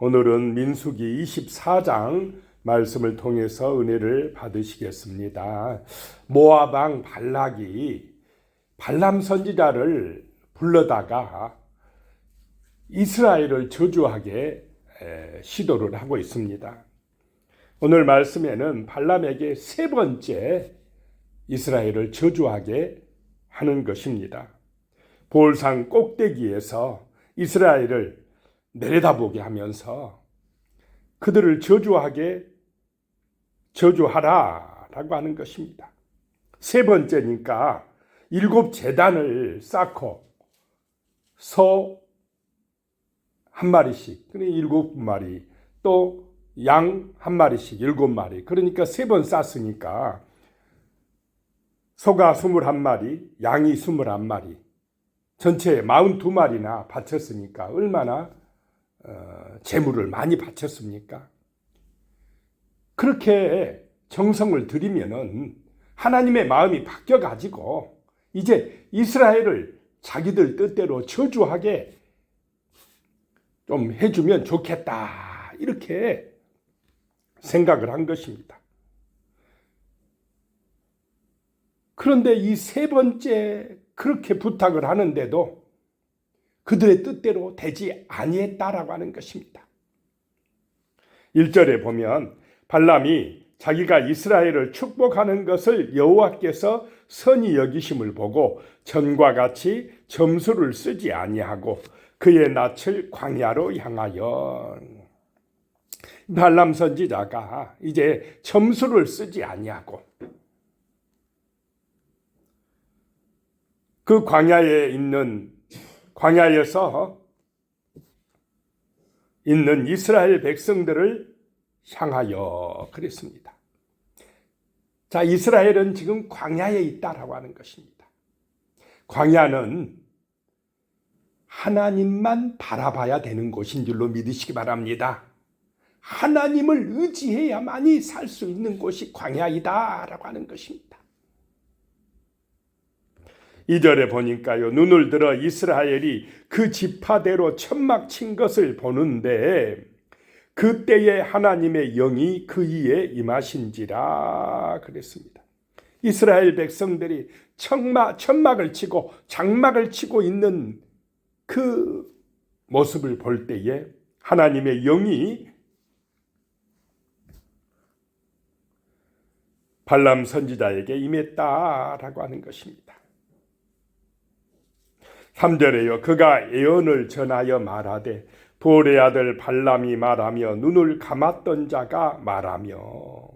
오늘은 민수기 24장 말씀을 통해서 은혜를 받으시겠습니다. 모압 왕 발락이 발람 선지자를 불러다가 이스라엘을 저주하게 시도를 하고 있습니다. 오늘 말씀에는 발람에게 세 번째 이스라엘을 저주하게 하는 것입니다. 볼산 꼭대기에서 이스라엘을 내려다보게 하면서 그들을 저주하라라고 하는 것입니다. 세 번째니까 7 제단을 쌓고 소 한 마리씩, 그러니까 7마리, 또 양 한 마리씩 7마리, 그러니까 3번 쌌으니까 소가 21마리, 양이 21마리, 전체 42마리나 바쳤으니까 얼마나 재물을 많이 바쳤습니까? 그렇게 정성을 들이면은 하나님의 마음이 바뀌어가지고 이제 이스라엘을 자기들 뜻대로 저주하게 좀 해주면 좋겠다, 이렇게 생각을 한 것입니다. 그런데 이 세 번째 그렇게 부탁을 하는데도 그들의 뜻대로 되지 아니했다라고 하는 것입니다. 1절에 보면 발람이 자기가 이스라엘을 축복하는 것을 여호와께서 선히 여기심을 보고 전과 같이 점수를 쓰지 아니하고 그의 낯을 광야로 향하여, 발람 선지자가 이제 점수를 쓰지 아니하고 그 광야에서 있는 이스라엘 백성들을 향하여 그랬습니다. 자, 이스라엘은 지금 광야에 있다라고 하는 것입니다. 광야는 하나님만 바라봐야 되는 곳인 줄로 믿으시기 바랍니다. 하나님을 의지해야만이 살 수 있는 곳이 광야이다라고 하는 것입니다. 2절에 보니까요, 눈을 들어 이스라엘이 그 지파대로 천막 친 것을 보는데 그때에 하나님의 영이 그 위에 임하신지라 그랬습니다. 이스라엘 백성들이 천막을 치고 장막을 치고 있는 그 모습을 볼 때에 하나님의 영이 발람 선지자에게 임했다라고 하는 것입니다. 3절에요. 그가 예언을 전하여 말하되 볼의 아들 발람이 말하며 눈을 감았던 자가 말하며,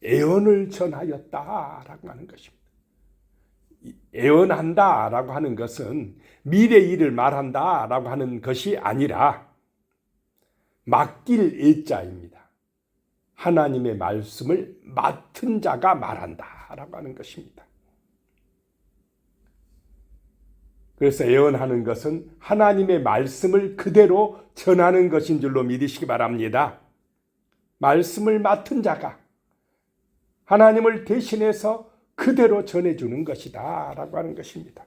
예언을 전하였다라고 하는 것입니다. 예언한다라고 하는 것은 미래 일을 말한다라고 하는 것이 아니라 맡길 예자입니다. 하나님의 말씀을 맡은 자가 말한다라고 하는 것입니다. 그래서 예언하는 것은 하나님의 말씀을 그대로 전하는 것인 줄로 믿으시기 바랍니다. 말씀을 맡은 자가 하나님을 대신해서 그대로 전해주는 것이다 라고 하는 것입니다.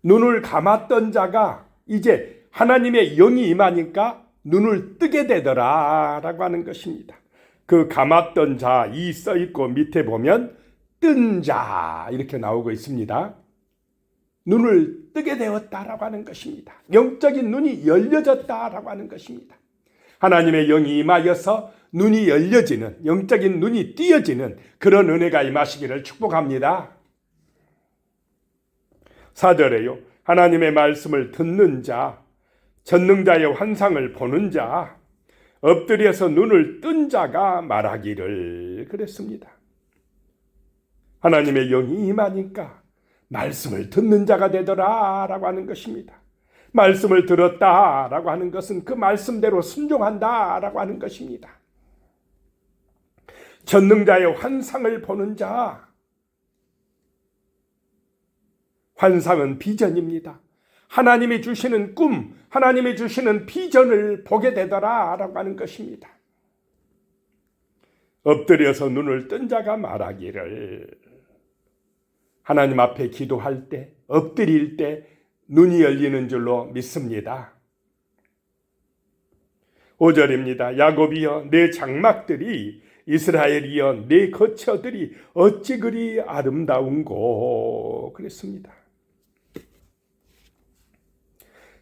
눈을 감았던 자가 이제 하나님의 영이 임하니까 눈을 뜨게 되더라 라고 하는 것입니다. 그 감았던 자, 이 써있고 밑에 보면 뜬 자 이렇게 나오고 있습니다. 눈을 뜨게 되었다라고 하는 것입니다. 영적인 눈이 열려졌다라고 하는 것입니다. 하나님의 영이 임하여서 눈이 열려지는, 영적인 눈이 띄어지는 그런 은혜가 임하시기를 축복합니다. 4절에요. 하나님의 말씀을 듣는 자, 전능자의 환상을 보는 자, 엎드려서 눈을 뜬 자가 말하기를 그랬습니다. 하나님의 영이 임하니까 말씀을 듣는 자가 되더라라고 하는 것입니다. 말씀을 들었다라고 하는 것은 그 말씀대로 순종한다라고 하는 것입니다. 전능자의 환상을 보는 자, 환상은 비전입니다. 하나님이 주시는 꿈, 하나님이 주시는 비전을 보게 되더라라고 하는 것입니다. 엎드려서 눈을 뜬 자가 말하기를, 하나님 앞에 기도할 때, 엎드릴 때 눈이 열리는 줄로 믿습니다. 5절입니다. 야곱이여 내 장막들이, 이스라엘이여 내 거처들이 어찌 그리 아름다운고 그랬습니다.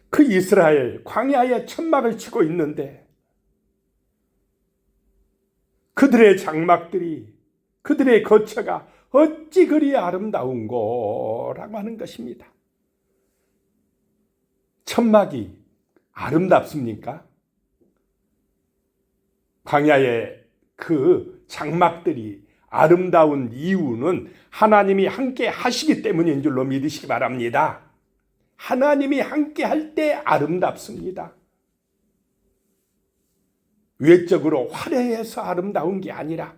그 이스라엘 광야에 천막을 치고 있는데 그들의 장막들이, 그들의 거처가 어찌 그리 아름다운고 라고 하는 것입니다. 천막이 아름답습니까? 광야의 그 장막들이 아름다운 이유는 하나님이 함께 하시기 때문인 줄로 믿으시기 바랍니다. 하나님이 함께 할 때 아름답습니다. 외적으로 화려해서 아름다운 게 아니라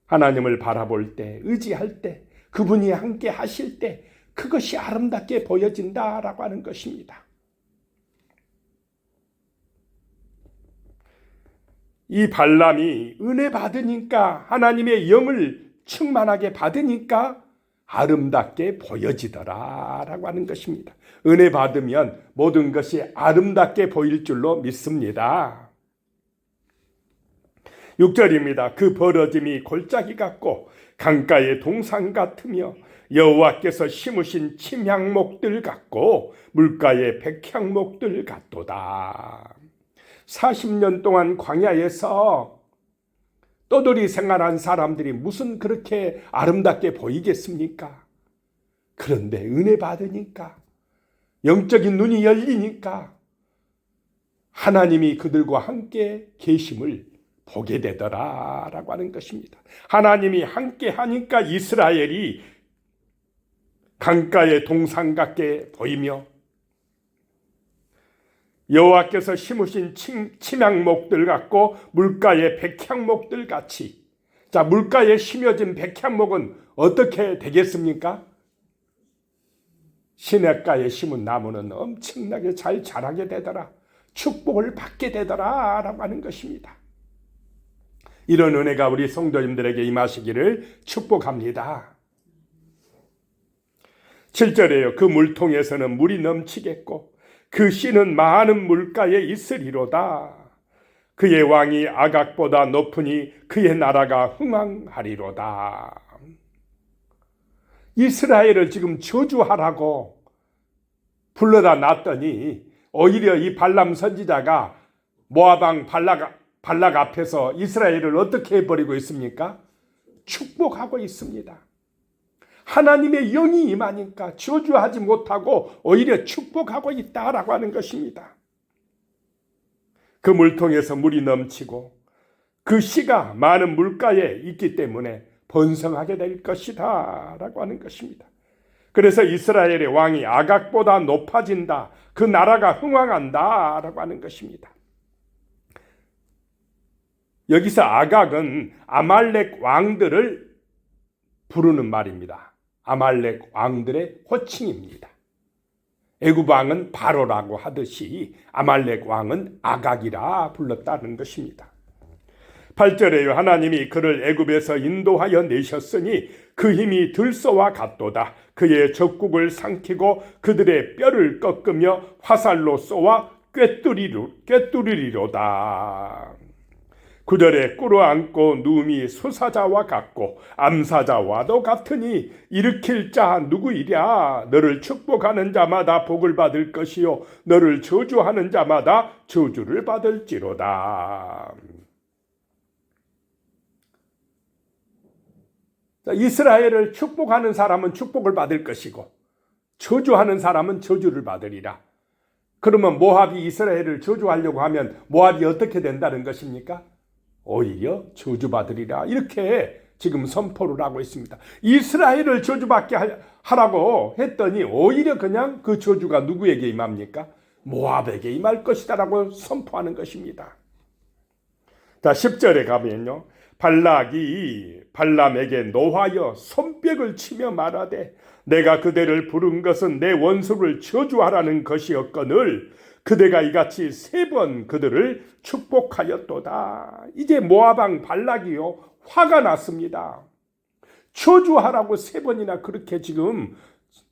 하나님을 바라볼 때, 의지할 때, 그분이 함께 하실 때 그것이 아름답게 보여진다라고 하는 것입니다. 이 발람이 은혜 받으니까, 하나님의 영을 충만하게 받으니까 아름답게 보여지더라라고 하는 것입니다. 은혜 받으면 모든 것이 아름답게 보일 줄로 믿습니다. 6절입니다. 그 벌어짐이 골짜기 같고 강가의 동산 같으며 여호와께서 심으신 침향목들 같고 물가의 백향목들 같도다. 40년 동안 광야에서 떠돌이 생활한 사람들이 무슨 그렇게 아름답게 보이겠습니까? 그런데 은혜 받으니까, 영적인 눈이 열리니까 하나님이 그들과 함께 계심을 보게 되더라라고 하는 것입니다. 하나님이 함께 하니까 이스라엘이 강가의 동산 같게 보이며 여호와께서 심으신 침향목들 같고 물가의 백향목들 같이. 자, 물가에 심어진 백향목은 어떻게 되겠습니까? 시냇가에 심은 나무는 엄청나게 잘 자라게 되더라, 축복을 받게 되더라 라고 하는 것입니다. 이런 은혜가 우리 성도님들에게 임하시기를 축복합니다. 7절에요. 그 물통에서는 물이 넘치겠고 그 씨는 많은 물가에 있으리로다. 그의 왕이 아각보다 높으니 그의 나라가 흥왕하리로다. 이스라엘을 지금 저주하라고 불러다 놨더니 오히려 이 발람 선지자가 모압왕 발락 앞에서 이스라엘을 어떻게 해버리고 있습니까? 축복하고 있습니다. 하나님의 영이 임하니까 저주하지 못하고 오히려 축복하고 있다라고 하는 것입니다. 그 물통에서 물이 넘치고 그 씨가 많은 물가에 있기 때문에 번성하게 될 것이다 라고 하는 것입니다. 그래서 이스라엘의 왕이 아각보다 높아진다, 그 나라가 흥왕한다 라고 하는 것입니다. 여기서 아각은 아말렉 왕들을 부르는 말입니다. 아말렉 왕들의 호칭입니다. 애굽 왕은 바로라고 하듯이 아말렉 왕은 아각이라 불렀다는 것입니다. 8절에요. 하나님이 그를 애굽에서 인도하여 내셨으니 그 힘이 들소와 같도다. 그의 적국을 삼키고 그들의 뼈를 꺾으며 화살로 쏘아 꿰뚫으리로다. 9절에 꿇어앉고 누움이 수사자와 같고 암사자와도 같으니 일으킬 자 누구이랴? 너를 축복하는 자마다 복을 받을 것이요 너를 저주하는 자마다 저주를 받을지로다. 이스라엘을 축복하는 사람은 축복을 받을 것이고 저주하는 사람은 저주를 받으리라. 그러면 모압이 이스라엘을 저주하려고 하면 모압이 어떻게 된다는 것입니까? 오히려 저주받으리라, 이렇게 지금 선포를 하고 있습니다. 이스라엘을 저주받게 하라고 했더니 오히려 그냥 그 저주가 누구에게 임합니까? 모압에게 임할 것이다 라고 선포하는 것입니다. 자, 10절에 가면요, 발락이 발람에게 노하여 손뼉을 치며 말하되 내가 그대를 부른 것은 내 원수를 저주하라는 것이었거늘 그대가 이같이 3번 그들을 축복하였도다. 이제 모압왕 발락이요, 화가 났습니다. 저주하라고 3번이나 그렇게 지금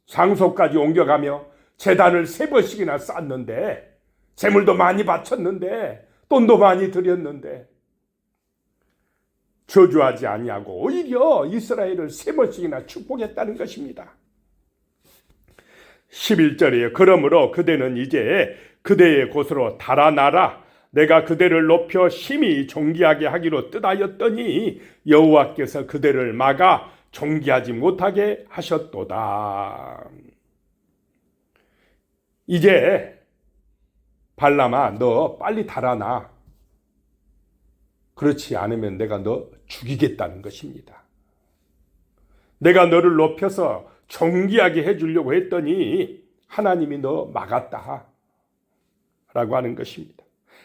장소까지 옮겨가며 제단을 3번씩이나 쌓았는데, 재물도 많이 바쳤는데 돈도 많이 들였는데 저주하지 아니하고 오히려 이스라엘을 세 번씩이나 축복했다는 것입니다. 11절이에요. 그러므로 그대는 이제 그대의 곳으로 달아나라. 내가 그대를 높여 심히 존귀하게 하기로 뜻하였더니 여호와께서 그대를 막아 존귀하지 못하게 하셨도다. 이제 발람아, 너 빨리 달아나. 그렇지 않으면 내가 너 죽이겠다는 것입니다. 내가 너를 높여서 존귀하게 해주려고 했더니 하나님이 너 막았다 라고 하는 것입니다.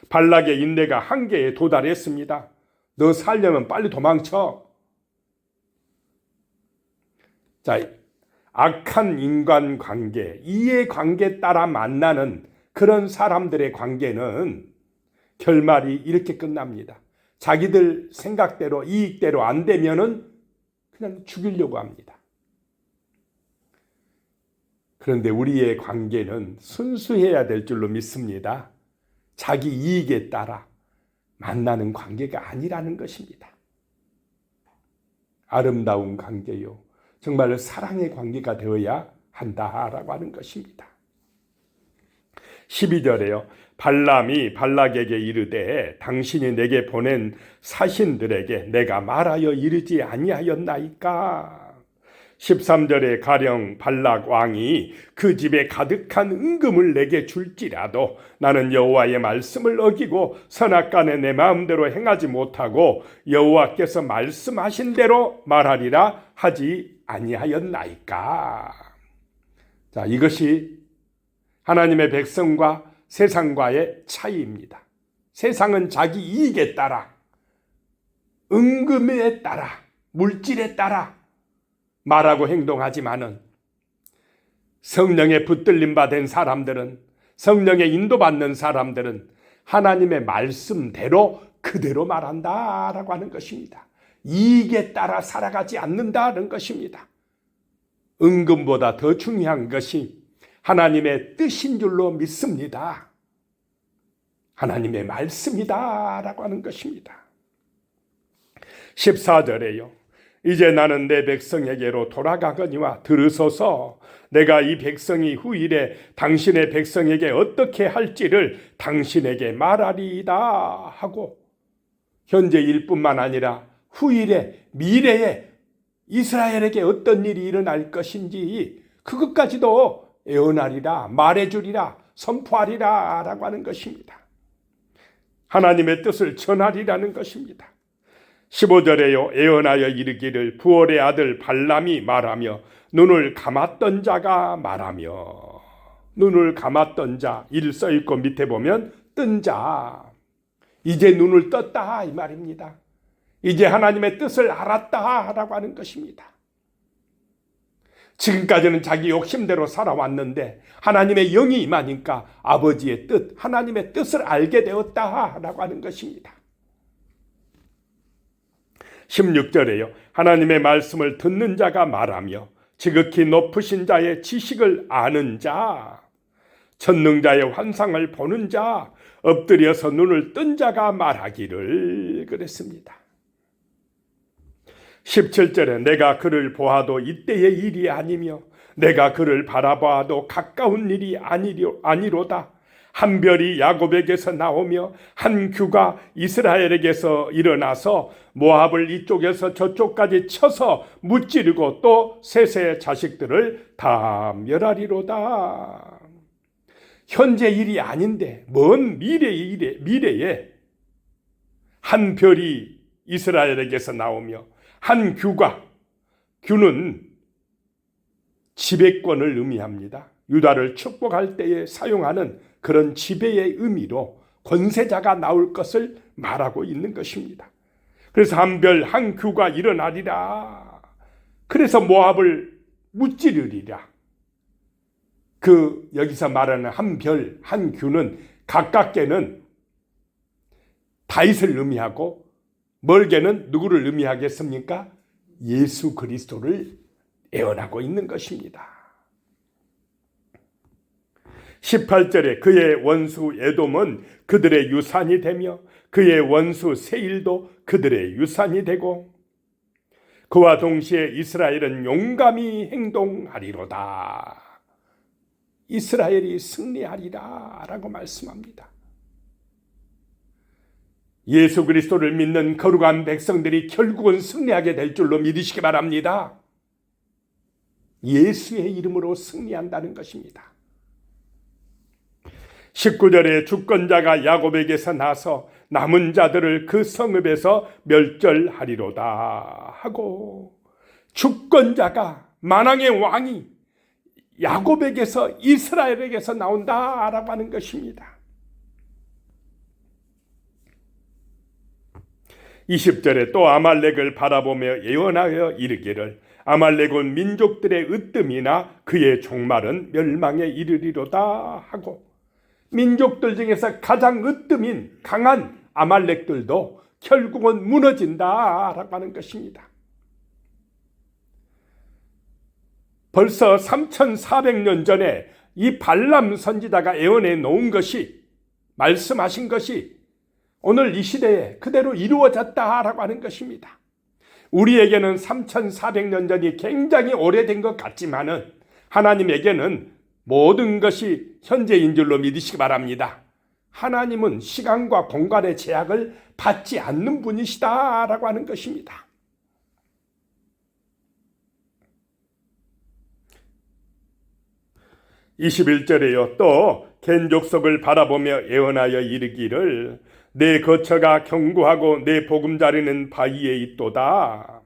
발락의 인내가 한계에 도달했습니다. 너 살려면 빨리 도망쳐. 자, 악한 인간관계, 이해관계 따라 만나는 그런 사람들의 관계는 결말이 이렇게 끝납니다. 자기들 생각대로 이익대로 안 되면은 그냥 죽이려고 합니다. 그런데 우리의 관계는 순수해야 될 줄로 믿습니다. 자기 이익에 따라 만나는 관계가 아니라는 것입니다. 아름다운 관계요. 정말 사랑의 관계가 되어야 한다라고 하는 것입니다. 12절에요. 발람이 발락에게 이르되 당신이 내게 보낸 사신들에게 내가 말하여 이르지 아니하였나이까. 13절에 가령 발락 왕이 그 집에 가득한 은금을 내게 줄지라도 나는 여호와의 말씀을 어기고 선악간에 내 마음대로 행하지 못하고 여호와께서 말씀하신 대로 말하리라 하지 아니하였나이까. 자, 이것이 하나님의 백성과 세상과의 차이입니다. 세상은 자기 이익에 따라, 은금에 따라, 물질에 따라 말하고 행동하지만은 성령의 붙들림 받은 사람들은, 성령의 인도받는 사람들은 하나님의 말씀대로 그대로 말한다라고 하는 것입니다. 이익에 따라 살아가지 않는다는 것입니다. 은금보다 더 중요한 것이 하나님의 뜻인 줄로 믿습니다. 하나님의 말씀이다라고 하는 것입니다. 14절에요. 이제 나는 내 백성에게로 돌아가거니와 들으소서. 내가 이 백성이 후일에 당신의 백성에게 어떻게 할지를 당신에게 말하리이다 하고, 현재 일뿐만 아니라 후일에 미래에 이스라엘에게 어떤 일이 일어날 것인지 그것까지도 예언하리라, 말해주리라, 선포하리라 라고 하는 것입니다. 하나님의 뜻을 전하리라는 것입니다. 15절에요. 예언하여 이르기를 부올의 아들 발람이 말하며 눈을 감았던 자가 말하며, 눈을 감았던 자, 일 써있고 밑에 보면 뜬 자, 이제 눈을 떴다 이 말입니다. 이제 하나님의 뜻을 알았다 라고 하는 것입니다. 지금까지는 자기 욕심대로 살아왔는데 하나님의 영이 임하니까 아버지의 뜻, 하나님의 뜻을 알게 되었다 라고 하는 것입니다. 16절에요. 하나님의 말씀을 듣는 자가 말하며 지극히 높으신 자의 지식을 아는 자, 전능자의 환상을 보는 자, 엎드려서 눈을 뜬 자가 말하기를 그랬습니다. 17절에 내가 그를 보아도 이때의 일이 아니며 내가 그를 바라보아도 가까운 일이 아니로다. 한 별이 야곱에게서 나오며 한 규가 이스라엘에게서 일어나서 모압을 이쪽에서 저쪽까지 쳐서 무찌르고 또 셋의 자식들을 다 멸하리로다. 현재 일이 아닌데 먼 미래에 한 별이 이스라엘에게서 나오며 한 규는 지배권을 의미합니다. 유다를 축복할 때에 사용하는 그런 지배의 의미로 권세자가 나올 것을 말하고 있는 것입니다. 그래서 한 별 한 규가 일어나리라. 그래서 모압을 무찌르리라. 여기서 말하는 한 별 한 규는 가깝게는 다윗을 의미하고 멀게는 누구를 의미하겠습니까? 예수 그리스도를 예언하고 있는 것입니다. 18절에 그의 원수 에돔은 그들의 유산이 되며 그의 원수 세일도 그들의 유산이 되고 그와 동시에 이스라엘은 용감히 행동하리로다. 이스라엘이 승리하리라 라고 말씀합니다. 예수 그리스도를 믿는 거룩한 백성들이 결국은 승리하게 될 줄로 믿으시기 바랍니다. 예수의 이름으로 승리한다는 것입니다. 19절에 주권자가 야곱에게서 나서 남은 자들을 그 성읍에서 멸절하리로다 하고, 주권자가 만왕의 왕이 야곱에게서 이스라엘에게서 나온다라고 하는 것입니다. 20절에 또 아말렉을 바라보며 예언하여 이르기를 아말렉은 민족들의 으뜸이나 그의 종말은 멸망에 이르리로다 하고, 민족들 중에서 가장 으뜸인 강한 아말렉들도 결국은 무너진다라고 하는 것입니다. 벌써 3400년 전에 이 발람 선지자가 예언해 놓은 것이, 말씀하신 것이 오늘 이 시대에 그대로 이루어졌다라고 하는 것입니다. 우리에게는 3400년 전이 굉장히 오래된 것 같지만은 하나님에게는 모든 것이 현재인 줄로 믿으시기 바랍니다. 하나님은 시간과 공간의 제약을 받지 않는 분이시다라고 하는 것입니다. (21절에요) 또 겐 족속을 바라보며 예언하여 이르기를 내 거처가 견고하고 내 보금자리는 바위에 있도다.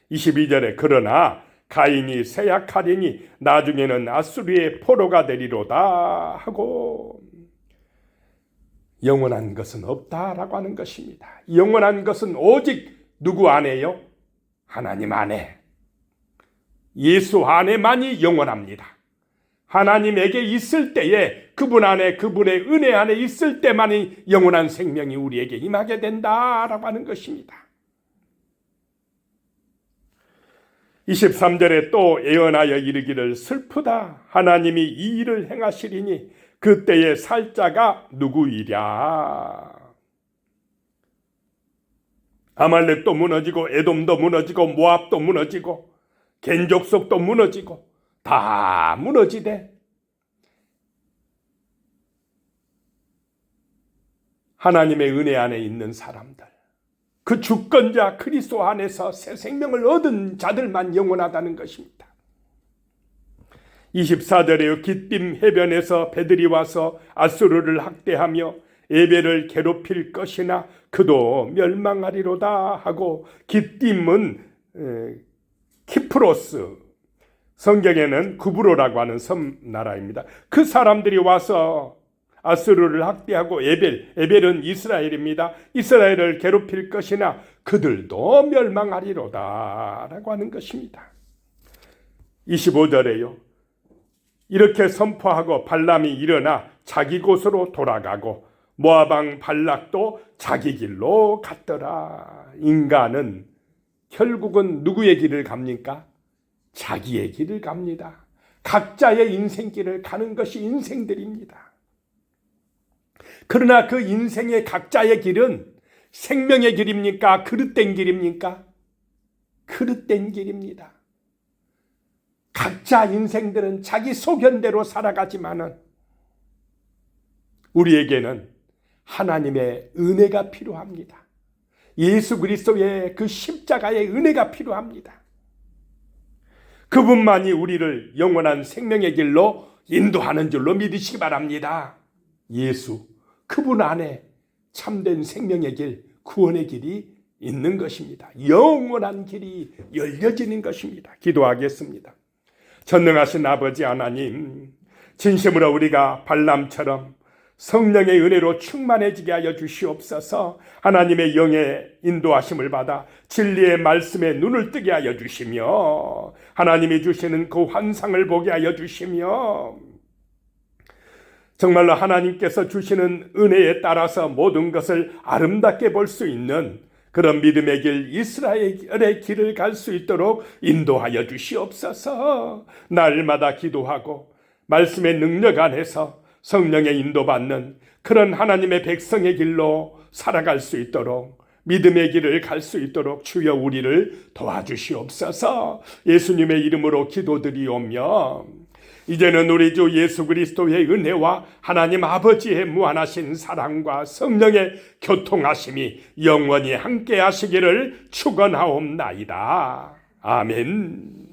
22절에 그러나 가인이 쇠약하리니 나중에는 아수르의 포로가 되리로다 하고, 영원한 것은 없다라고 하는 것입니다. 영원한 것은 오직 누구 안에요? 하나님 안에, 예수 안에만이 영원합니다. 하나님에게 있을 때에, 그분 안에, 그분의 은혜 안에 있을 때만이 영원한 생명이 우리에게 임하게 된다라고 하는 것입니다. 23절에 또 예언하여 이르기를 슬프다. 하나님이 이 일을 행하시리니 그때의 살자가 누구이랴. 아말렉도 무너지고 에돔도 무너지고 모압도 무너지고 겐 족속도 무너지고 다 무너지되 하나님의 은혜 안에 있는 사람들, 그 주권자 그리스도 안에서 새 생명을 얻은 자들만 영원하다는 것입니다. 24절에요. 기띔 해변에서 배들이 와서 아수르를 학대하며 에벨을 괴롭힐 것이나 그도 멸망하리로다 하고, 기띔은 키프로스, 성경에는 구브로라고 하는 섬나라입니다. 그 사람들이 와서 아수르를 학대하고 에벨은 이스라엘입니다. 이스라엘을 괴롭힐 것이나 그들도 멸망하리로다 라고 하는 것입니다. 25절에요. 이렇게 선포하고 발람이 일어나 자기 곳으로 돌아가고 모압 발락도 자기 길로 갔더라. 인간은 결국은 누구의 길을 갑니까? 자기의 길을 갑니다. 각자의 인생길을 가는 것이 인생들입니다. 그러나 그 인생의 각자의 길은 생명의 길입니까? 그릇된 길입니까? 그릇된 길입니다. 각자 인생들은 자기 소견대로 살아가지만은 우리에게는 하나님의 은혜가 필요합니다. 예수 그리스도의 그 십자가의 은혜가 필요합니다. 그분만이 우리를 영원한 생명의 길로 인도하는 줄로 믿으시기 바랍니다. 예수, 그분 안에 참된 생명의 길, 구원의 길이 있는 것입니다. 영원한 길이 열려지는 것입니다. 기도하겠습니다. 전능하신 아버지 하나님, 진심으로 우리가 발람처럼 성령의 은혜로 충만해지게 하여 주시옵소서. 하나님의 영의 인도하심을 받아 진리의 말씀에 눈을 뜨게 하여 주시며 하나님이 주시는 그 환상을 보게 하여 주시며 정말로 하나님께서 주시는 은혜에 따라서 모든 것을 아름답게 볼 수 있는 그런 믿음의 길, 이스라엘의 길을 갈 수 있도록 인도하여 주시옵소서. 날마다 기도하고 말씀의 능력 안에서 성령의 인도받는 그런 하나님의 백성의 길로 살아갈 수 있도록, 믿음의 길을 갈 수 있도록 주여 우리를 도와주시옵소서. 예수님의 이름으로 기도드리오며, 이제는 우리 주 예수 그리스도의 은혜와 하나님 아버지의 무한하신 사랑과 성령의 교통하심이 영원히 함께 하시기를 축원하옵나이다. 아멘.